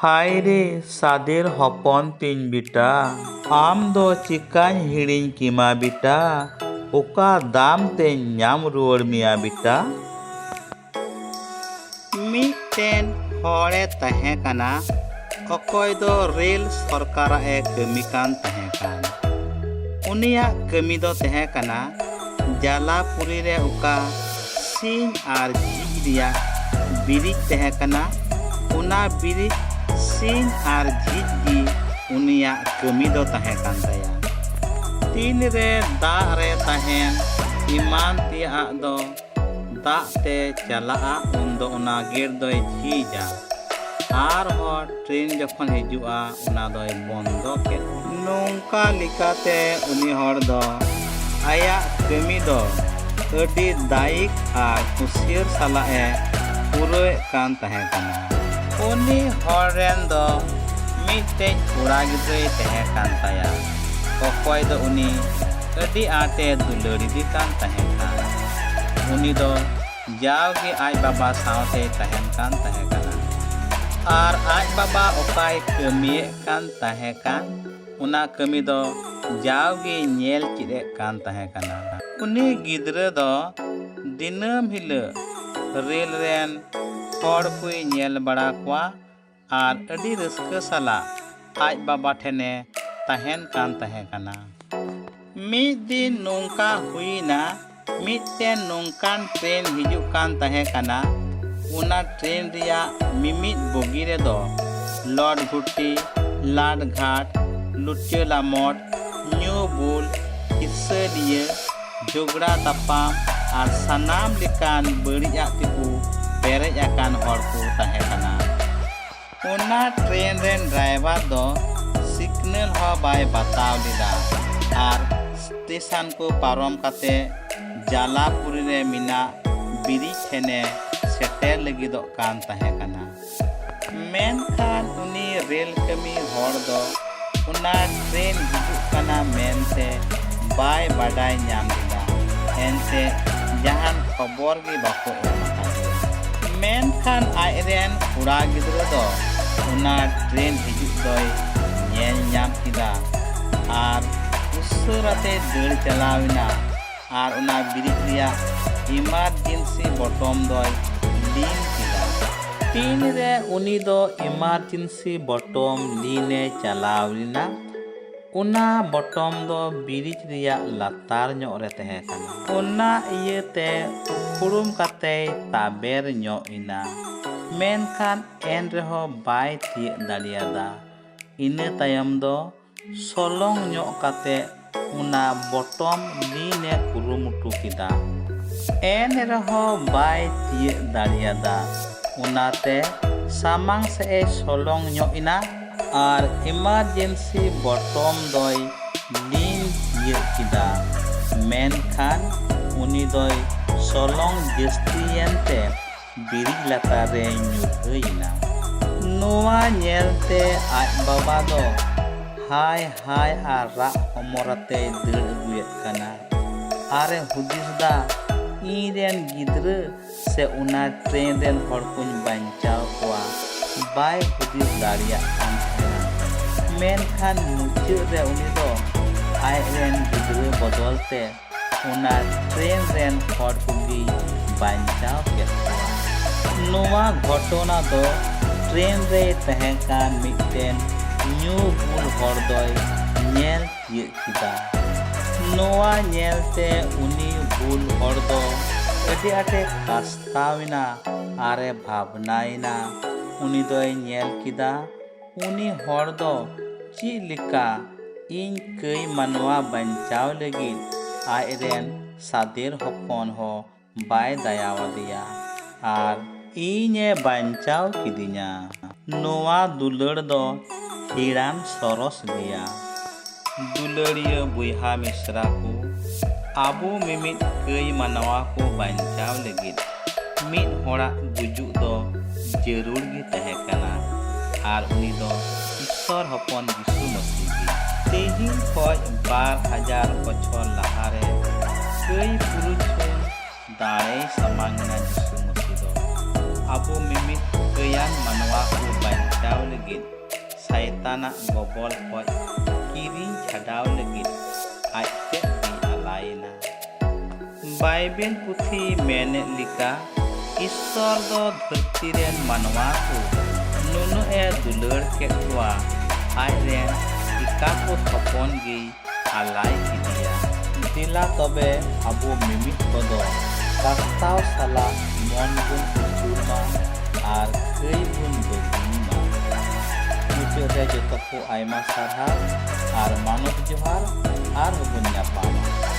हाय रे सादेर हपन तीन बिटा आम दो चिकानी हिड़िंग कीमा बिटा ओका दाम ते ᱧᱟᱢ रुआड़ मिया बिटा। ᱢᱤᱫᱴᱮᱱ ᱦᱚᱲᱮ ᱛᱟᱦᱮᱸ ᱠᱟᱱᱟ ᱚᱠᱚᱭ ᱫᱚ ᱨᱮᱹᱞ ᱥᱚᱨᱠᱟᱨᱟᱜ ᱮ ᱠᱟᱹᱢᱤ ᱠᱟᱱ ᱛᱟᱦᱮᱸ ᱠᱟᱱ᱾ ᱩᱱᱤᱭᱟᱜ ᱠᱟᱹᱢᱤ ᱫᱚ ᱛᱟᱦᱮᱸ ᱠᱟᱱᱟ ᱡᱟᱞᱟᱯᱩᱨᱤ ᱨᱮ ᱚᱠᱟ ᱥᱤᱧ ᱟᱨ ᱡᱷᱤᱡ ᱨᱮᱭᱟᱜ ᱵᱤᱨᱤᱡ ᱛᱟᱦᱮᱸ ᱠᱟᱱᱟ ᱚᱱᱟ ᱵᱤᱨᱤᱡ ᱥᱤᱧ ᱟᱨ ᱡᱷᱤᱡ ᱜᱮ ᱩᱱᱤᱭᱟᱜ ᱠᱟᱹᱢᱤ ᱫᱚ ᱛᱟᱦᱮᱸ ᱠᱟᱱ ᱛᱟᱭᱟ᱾ ᱛᱤᱱᱨᱮ ᱫᱟᱜ ᱨᱮ ᱛᱟᱦᱮᱱ ᱮᱢᱟᱱ ᱛᱮᱭᱟᱜ ᱫᱚ ᱫᱟᱜ ᱛᱮ ᱪᱟᱞᱟᱜᱼᱟ ᱩᱱᱫᱚ ᱚᱱᱟ ᱜᱮᱴ ᱫᱚᱭ ᱡᱷᱤᱡᱟ ᱟᱨᱦᱚᱸ ᱴᱨᱮᱱ ᱡᱚᱠᱷᱚᱱ ᱦᱤᱡᱩᱜᱼᱟ ᱚᱱᱟ ᱫᱚᱭ ᱵᱚᱱᱫᱚ ᱠᱮᱫ᱾ ᱱᱚᱝᱠᱟ ᱞᱮᱠᱟᱛᱮ ᱩᱱᱤ ᱦᱚᱲ ᱫᱚ ᱟᱭᱟᱜ ᱠᱟᱹᱢᱤ ᱫᱚ ᱟᱹᱰᱤ ᱫᱟᱭᱤᱠ ᱟᱨ ᱦᱩᱸᱥᱤᱭᱟᱹᱨ ᱥᱟᱞᱟᱜ ᱮ ᱯᱩᱨᱟᱹᱣᱮᱫ ᱠᱟᱱ ᱛᱟᱦᱮᱸ ᱠᱟᱱᱟ᱾ ᱩᱱᱤ ᱦᱚᱲ ᱨᱮᱱ ᱫᱚ ᱢᱤᱫᱴᱮᱡ ᱠᱚᱲᱟ ᱜᱤᱫᱽᱨᱟᱹᱭ ᱛᱟᱦᱮᱸ ᱠᱟन ᱛᱟᱭᱟ ᱚᱠᱚᱭ ᱫᱚ ᱩᱱᱤ ᱟᱹᱰᱤ ᱟᱸᱴᱮ ᱫᱩᱞᱟᱹᱲᱤᱫᱤ ᱠᱟᱱ ᱛᱟᱦᱮᱸ ᱠᱟᱱ᱾ ᱩᱱᱤ ᱫᱚ ᱡᱟᱣᱜᱮ ᱟᱡ ᱵᱟᱵᱟ ᱥᱟᱶᱛᱮᱭ ᱛᱟᱦᱮᱱ ᱠᱟᱱ ᱛᱟᱦᱮᱸ ᱠᱟᱱᱟ ᱟᱨ ᱟᱡ ᱵᱟᱵᱟ ᱚᱠᱟᱭ ᱠᱟᱹᱢᱤᱭᱮᱫ ᱠᱟᱱ ᱛᱟᱦᱮᱸ ᱠᱟᱱ ᱚᱱᱟ ᱠᱟᱹᱢᱤ ᱫᱚ ᱡᱟᱣᱜᱮ ᱧᱮᱞ ᱪᱮᱫ ᱠᱟᱱ ᱛᱟᱦᱮᱸ ᱠᱟᱱᱟ᱾ ᱩᱱᱤ ᱜᱤᱫᱽᱨᱟᱹ ᱫᱚ ᱫᱤᱱᱟᱹᱢ ᱦᱤᱞᱳᱜ ᱨᱮᱹᱞ ᱨᱮᱱ ᱦᱚᱲ ᱠᱚᱭ ᱧᱮᱞ ᱵᱟᱲᱟ ᱠᱚᱣᱟ ᱟᱨ ᱟᱹᱰᱤ ᱨᱟᱹᱥᱠᱟᱹ ᱥᱟᱞᱟᱜ ᱟᱡ ᱵᱟᱵᱟ ᱴᱷᱮᱱᱮ ᱛᱟᱦᱮᱱ ᱠᱟᱱ ᱛᱟᱦᱮᱸ ᱠᱟᱱᱟ᱾ ᱢᱤᱫ ᱫᱤᱱ ᱱᱚᱝᱠᱟ ᱦᱩᱭᱱᱟ ᱢᱤᱫᱴᱮᱱ ᱱᱚᱝᱠᱟᱱ ᱴᱨᱮᱱ ᱦᱤᱡᱩᱜ ᱠᱟᱱ ᱛᱟᱦᱮᱸ ᱠᱟᱱᱟ᱾ ᱚᱱᱟ ᱴᱨᱮᱱ ᱨᱮᱭᱟᱜ ᱢᱤᱢᱤᱫ ᱵᱚᱜᱤ ᱨᱮᱫᱚ ᱞᱚᱰ ᱜᱷᱩᱴᱤ, ᱞᱟᱰ ᱜᱷᱟᱴ, ᱞᱩᱪᱟᱹ ᱞᱟᱢᱚᱴ, ᱧᱩ ᱵᱩᱞ, ᱦᱤᱥᱟᱹᱞᱤᱭᱟᱹ, ᱡᱷᱚᱜᱽᱲᱟ ᱛᱟᱯᱟᱢ ᱟᱨ ᱥᱟᱱᱟᱢ ᱞᱮᱠᱟᱱ ᱵᱟᱹᱲᱤᱡᱟᱜ ᱛᱮᱠᱚ ᱯᱮᱨᱮᱡ ᱟᱠᱟᱱ ᱦᱚᱲ ᱠᱚ ᱛᱟᱦᱮᱸ ᱠᱟᱱᱟ᱾ ᱚᱱᱟ ᱴᱨᱮᱱ ᱨᱮᱱ ᱰᱨᱟᱭᱵᱷᱟᱨ ᱫᱚ ᱥᱤᱜᱽᱱᱮᱞ ᱦᱚᱸ ᱵᱟᱭ ᱵᱟᱛᱟᱣ ᱞᱮᱫᱟ ᱟᱨ ᱥᱴᱮᱥᱚᱱ ᱠᱚ ᱯᱟᱨᱚᱢ ᱠᱟᱛᱮ ᱡᱟᱞᱟᱯᱩᱨᱤ ᱨᱮ ᱢᱮᱱᱟᱜ ᱵᱤᱨᱤᱡ ᱴᱷᱮᱱᱮ ᱥᱮᱴᱮᱨ ᱞᱟᱹᱜᱤᱫᱚᱜ ᱠᱟᱱ ᱛᱟᱦᱮᱸ ᱠᱟᱱᱟ᱾ ᱢᱮᱱᱠᱷᱟᱱ ᱩᱱᱤ ᱨᱮᱹᱞ ᱠᱟᱹᱢᱤ ᱦᱚᱲ ᱫᱚ ᱚᱱᱟ ᱴᱨᱮᱱ ᱦᱤᱡᱩᱜ ᱠᱟᱱᱟ ᱢᱮᱱᱛᱮ ᱵᱟᱭ ᱵᱟᱰᱟᱭ ᱧᱟᱢ ᱞᱮᱫᱟ ᱮᱱᱛᱮ ᱡᱟᱦᱟᱱ ᱠᱷᱚᱵᱚᱨ ᱜᱮ ᱵᱟᱠᱚ ᱮᱢ ᱟᱠᱟᱫᱮᱭᱟ᱾ ᱢᱮᱱᱠᱷᱟᱱ ᱟᱡᱨᱮᱱ ᱠᱚᱲᱟ ᱜᱤᱫᱽᱨᱟᱹ ᱫᱚ ᱚᱱᱟ ᱴᱨᱮᱱ ᱦᱤᱡᱩᱜ दय ᱧᱮᱞ ᱧᱟᱢ ᱠᱮᱫᱟ ᱟᱨ ᱩᱥᱟᱹᱨᱟᱛᱮ ᱫᱟᱹᱲ ᱪᱟᱞᱟᱣᱮᱱᱟ ᱟᱨ ᱚᱱᱟ ᱵᱤᱨᱤᱡ ᱨᱮᱭᱟᱜ ᱤᱢᱟᱨᱡᱮᱱᱥᱤ ᱵᱚᱴᱚᱢ ᱫᱚᱭ ᱞᱤᱱ ᱠᱮᱫᱟ᱾ ᱛᱤᱱᱨᱮ ᱩᱱᱤ ᱫᱚ ᱤᱢᱟᱨᱡᱮᱱᱥᱤ ᱵᱚᱴᱚᱢ ᱞᱤᱱᱮ ᱪᱟᱞᱟᱣ ᱞᱮᱱᱟ ᱚᱱᱟ ᱵᱚᱴᱚᱢ ᱫᱚ ᱵᱤᱨᱤᱡ ᱨᱮᱭᱟᱜ ᱞᱟᱛᱟᱨ ᱧᱚᱜ ᱨᱮ ᱛᱟᱦᱮᱸ ᱠᱟᱱᱟ᱾ ᱚᱱᱟ ᱤᱭᱟᱹᱛᱮ ᱩᱯᱨᱩᱢ ᱠᱟᱛᱮᱭ ᱛᱟᱵᱮᱨ ᱧᱚᱜ ᱮᱱᱟ ᱢᱮᱱᱠᱷᱟन ᱮᱱᱨᱮᱦᱚᱸ ᱵᱟᱭ ᱛᱤᱭᱟᱹᱜ ᱫᱟᱲᱮᱭᱟᱫᱟ᱾ ᱤᱱᱟᱹ ᱛᱟᱭᱚᱢ ᱫᱚ ᱥᱚᱞᱚᱝ ᱧᱚᱜ ᱠᱟᱛᱮ ᱚᱱᱟ ᱵᱚᱴᱚᱢ ᱞᱤᱱᱮ ᱠᱩᱨᱩᱢᱩᱴᱩ ᱠᱮᱫᱟ ᱮᱱᱨᱮᱦᱚᱸ ᱵᱟᱭ ᱛᱤᱭᱟᱹᱜ ᱫᱟᱲᱮᱭᱟᱫᱟ᱾ ᱚᱱᱟᱛᱮ ᱥᱟᱢᱟᱝ ᱥᱮᱫ ᱮ ᱥᱚᱞᱚᱝ ᱧᱚᱜ ᱮᱱᱟ ᱟᱨ ᱤᱢᱟᱨᱡᱮᱱᱥᱤ ᱵᱚᱴᱚᱢ ᱫᱚᱭ ᱞᱤᱱ ᱛᱤᱭᱟᱹᱜ ᱠᱮᱫᱟ ᱢᱮᱱᱠᱷᱟᱱ ᱩᱱᱤ ᱫᱚᱭ ᱥᱚᱞᱚᱝ ᱡᱟᱹᱥᱛᱤᱭᱮᱱᱛᱮ ᱵᱤᱨᱤᱡ ᱞᱟᱛᱟᱨ ᱨᱮ ᱧᱩᱨᱦᱟᱹᱭᱮᱱᱟ᱾ ᱱᱚᱣᱟ ᱧᱮᱞᱛᱮ ᱟᱡ ᱵᱟᱵᱟ ᱫᱚ ᱦᱟᱭ ᱦᱟᱭ ᱟᱨ ᱨᱟᱜ ᱦᱚᱢᱚᱨᱟᱛᱮᱭ ᱫᱟᱹᱲ ᱟᱹᱜᱩᱭᱮᱫ ᱠᱟᱱᱟ ᱟᱨᱮ ᱦᱩᱫᱤᱥᱫᱟ ᱤᱧᱨᱮᱱ ᱜᱤᱫᱽᱨᱟᱹ ᱥᱮ ᱚᱱᱟ ᱴᱨᱮᱱ ᱨᱮᱱ ᱦᱚᱲ ᱠᱚᱧ ᱵᱟᱧᱪᱟᱣ ᱠᱚᱣᱟ ᱵᱟᱭ ᱦᱩᱫᱤᱥ ᱫᱟᱲᱮᱭᱟᱜ ᱠᱟᱱ ᱛᱟᱦᱮᱱᱟ᱾ ᱢᱮᱱᱠᱷᱟन ᱢᱩᱪᱟᱹᱫ ᱨᱮ ᱩᱱᱤ ᱫᱚ ᱟᱡᱨᱮᱱ ᱜᱤᱫᱽᱨᱟᱹ ᱵᱚᱫᱚᱞ ᱛᱮ ᱚᱱᱟ ᱴᱨᱮᱱ ᱨᱮᱱ ᱦᱚᱲ ᱠᱚᱜᱮ ᱵᱟᱧᱪᱟᱣ ᱠᱮᱫ ᱠᱚᱣᱟ᱾ ᱱᱚᱣᱟ ᱜᱷᱚᱴᱚᱱᱟ ᱫᱚ ᱴᱨᱮᱱ ᱨᱮ ᱛᱟᱦᱮᱸ ᱠᱟᱱ ᱢᱤᱫᱴᱮᱱ ᱧᱩ ᱵᱩᱞ ᱦᱚᱲ ᱫᱚᱭ ᱧᱮᱞ ᱛᱤᱭᱟᱹᱜ ᱠᱮᱫᱟ᱾ ᱱᱚᱣᱟ ᱧᱮᱞᱛᱮ ᱩᱱᱤ ᱵᱩᱞ ᱦᱚᱲ ᱫᱚ ᱟᱹᱰᱤ ᱟᱸᱴᱮ ᱠᱟᱥᱛᱟᱣᱮᱱᱟ ᱟᱨᱮ ᱵᱷᱟᱵᱽᱱᱟᱭᱮᱱᱟ᱾ ᱩᱱᱤ ᱫᱚᱭ ᱧᱮᱞ ᱠᱮᱫᱟ ᱩᱱᱤ ᱦᱚᱲ ᱫᱚ ᱪᱮᱫ ᱞᱮᱠᱟ ᱤᱧ ᱠᱟᱹᱭ ᱢᱟᱱᱣᱟ ᱵᱟᱧᱪᱟᱣ ᱞᱟᱹᱜᱤᱫ ᱟᱡᱨᱮᱱ ᱥᱟᱫᱮᱨ ᱦᱚᱯᱚᱱ ᱦᱚᱸ ᱵᱟᱭ ᱫᱟᱭᱟᱣᱟᱫᱮᱭᱟ ᱟᱨ ᱤᱧᱮ ᱵᱟᱧᱪᱟᱣ ᱠᱤᱫᱤᱧᱟ᱾ ᱱᱚᱣᱟ ᱫᱩᱞᱟᱹᱲ ᱫᱚ ᱦᱤᱲᱟᱱ ᱥᱚᱨᱚᱥ ᱜᱮᱭᱟ᱾ ᱫᱩᱞᱟᱹᱲᱤᱭᱟᱹ ᱵᱚᱭᱦᱟ ᱢᱤᱥᱨᱟ ᱠᱚ, ᱟᱵᱚ ᱢᱤᱢᱤᱫ ᱠᱟᱹᱭ ᱢᱟᱱᱣᱟ ᱠᱚ ᱵᱟᱧᱪᱟᱣ ᱞᱟᱹᱜᱤᱫ ᱢᱤᱫ ᱦᱚᱲᱟᱜ ᱜᱩᱡᱩᱜ ᱫᱚ ᱡᱟᱹᱨᱩᱲ ᱜᱮ ᱛᱟᱦᱮᱸ ᱠᱟᱱᱟ ᱟᱨ ᱩᱱᱤ ᱫᱚ ᱤᱥᱥᱚᱨ ᱦᱚᱯᱚᱱ ᱡᱤᱥᱩ ᱢᱟᱹᱥᱤᱦ ᱜᱮ᱾ ᱛᱮᱦᱮᱧ ᱠᱷᱚᱡ 2000 ᱵᱚᱪᱷᱚᱨ ᱞᱟᱦᱟᱨᱮ ᱠᱟᱹᱭ ᱯᱩᱨᱩᱪᱷᱟᱹ ᱫᱟᱲᱮᱭ ᱥᱟᱢᱟᱝ ᱮᱱᱟ ᱡᱤᱥᱩ ᱢᱟᱹᱥᱤᱦ ᱫᱚ ᱟᱵᱚ ᱢᱤᱢᱤᱫ ᱠᱟᱹᱭᱟᱱ ᱢᱟᱱᱣᱟ ᱠᱚ ᱵᱟᱧᱪᱟᱣ ᱞᱟᱹᱜᱤᱫ चेतानाग गबल खoj किरिंग छाडाव लगिद आजते आलायना। बाइबेल पुथी मेने लिका ईश्वर दो धरती रेन मानवा को नुनु ए दुलर केद कोआ आज रेन इका को थपन गी आलाय किदिया। दिला तबे अबो मिमित बदो कास्ताव साला मन बुन उचुरमा आर कई बुन बगिमा। मुचाद रे जतो को आयमा सारहा आर मानव जोहार आर बुन ᱧᱟᱯᱟᱢᱟ।